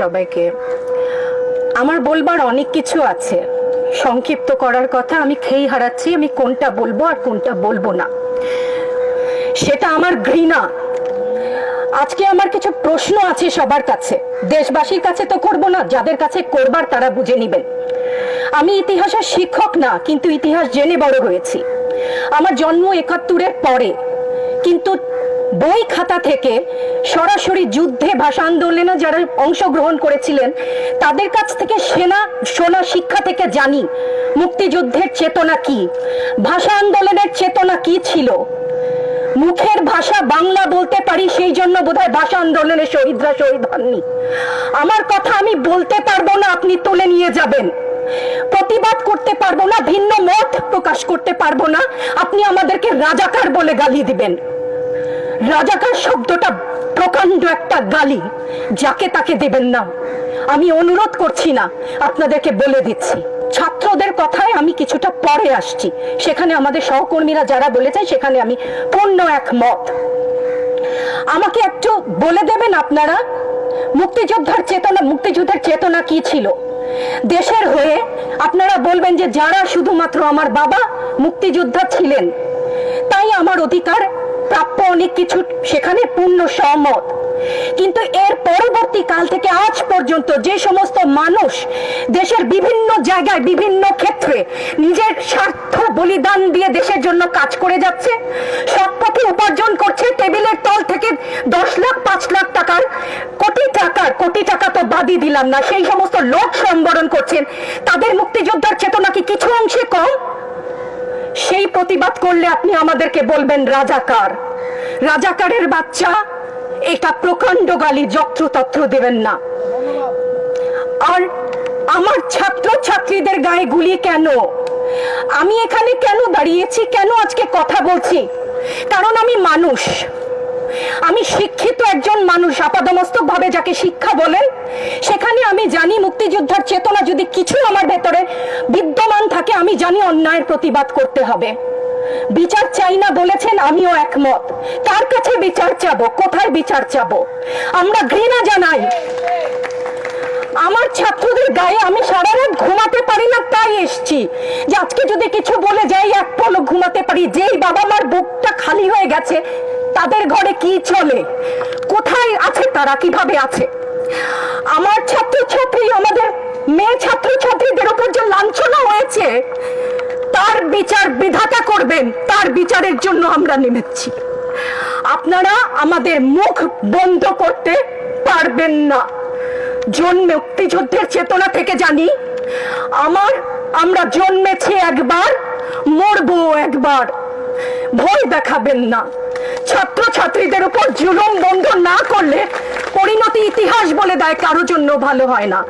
সবাইকে। আমার বলবার অনেক কিছু আছে, সংক্ষিপ্ত করার কথা। আমি খেই হারাচ্ছি আমি কোনটা বলবো আর কোনটা বলবো না, সেটা আমার ঘৃণা। আজকে আমার কিছু প্রশ্ন আছে সবার কাছে, দেশবাসীর কাছে তো করব না, যাদের কাছে করবার তারা বুঝে নেবেন। আমি ইতিহাসের শিক্ষক না, কিন্তু ইতিহাস জেনে বড় হয়েছি। আমার জন্ম ৭১-এর পরে, কিন্তু বই খাতা থেকে সরাসরি যুদ্ধে ভাষা আন্দোলনে যারা অংশগ্রহণ করেছিলেন তাদের কাছ থেকে শোনা শিক্ষা থেকে জানি মুক্তিযুদ্ধের চেতনা কি, ভাষা আন্দোলনের চেতনা কি ছিল। মুখের ভাষা বাংলা বলতে পারি, সেই জন্য বোধহয় ভাষা আন্দোলনে শহীদরা শহীদ হননি। আমার কথা আমি বলতে পারবো না, আপনি তুলে নিয়ে যাবেন। প্রতিবাদ করতে পারবো না, ভিন্ন মত প্রকাশ করতে পারবো না, আপনি আমাদেরকে রাজাকার বলে গালি দিবেন। রাজাকার শব্দটা প্রকাণ্ড একটা গালি, যাকে তাকে দেবেন না। আমি অনুরোধ করছি না, আপনাদেরকে বলে দিচ্ছি। ছাত্রদের কথায় আমি কিছুটা পরে আসছি, সেখানে আমাদের সহকর্মীরা যারা বলেছে সেখানে আমি পূর্ণ একমত। আমাকে একটু বলে দেবেন আপনারা, মুক্তিযুদ্ধের চেতনা কি ছিল দেশের হয়ে। আপনারা বলবেন যে যারা শুধুমাত্র আমার বাবা মুক্তিযোদ্ধা ছিলেন তাই আমার অধিকার প্রাপ্য অনেক কিছু, সেখানে পূর্ণ সহমত। কিন্তু এর পরবর্তী কাল থেকে আজ পর্যন্ত যে সমস্ত মানুষ দেশের বিভিন্ন জায়গায় বিভিন্ন ক্ষেত্রে নিজের স্বার্থ বলিদান দিয়ে দেশের জন্য কাজ করে যাচ্ছে, সৎ পথে উপার্জন করছে, টেবিলের তল থেকে 10 লাখ 5 লাখ টাকার কোটি টাকা তো বাদই দিলাম না, সেই সমস্ত লোক সম্বরণ করছেন, তাদের মুক্তিযোদ্ধার চেতনা কি কিছু অংশে কম? সেই প্রতিবাদ করলে আপনি আমাদেরকে বলবেন রাজাকার। রাজাকারের বাচ্চা, এটা প্রকাণ্ড গালি, যত্রতত্র দেবেন না। আর আমার ছাত্র ছাত্রীদের গায়ে গুলি কেন? আমি এখানে কেন দাঁড়িয়েছি, কেন আজকে কথা বলছি? কারণ আমি মানুষ, আমি শিক্ষিত একজন মানুষ, আপাদমস্তক ভাবে যাকে শিক্ষা বলেন। সেখানে আমি জানি মুক্তিযোদ্ধার চেতনা যদি কিছু আমার ভেতরে বিদ্যমান থাকে, আমি জানি অন্যায়ের প্রতিবাদ করতে হবে। বিচার চাই না বলেছেন, আমিও একমত। কার কাছে বিচার চাবো, কোথায় বিচার চাবো? আমরা ঘৃণা জানাই। আমার ছাত্রদের গায়ে আমি সারা রাত ঘুমাতে পারি না, তাই এসছি যে আজকে যদি কিছু বলে যাই এক পলক ঘুমাতে পারি। যেই বাবা মার বুকটা খালি হয়ে গেছে, তাদের ঘরে কি চলে, কোথায় আছে তারা, কিভাবে আছে? আমার ছাত্রছাত্রী, আমাদের মেয়ে ছাত্রছাত্রীদের উপর যে লাঞ্ছনা হয়েছে, তার বিচার বিধাতা করবেন, তার বিচারের জন্য আমরা নেমেছি। আপনারা আমাদের মুখ বন্ধ করতে পারবেন না। মুক্তিযুদ্ধের চেতনা থেকে জানি, আমরা জন্মেছি একবার, মরবো একবার। ভয় দেখাবেন না। ছাত্র ছাত্রীদের উপর জুলুম বন্ধ না করলে পরিণতি ইতিহাস বলে দেয় কারোর জন্য ভালো হয় না।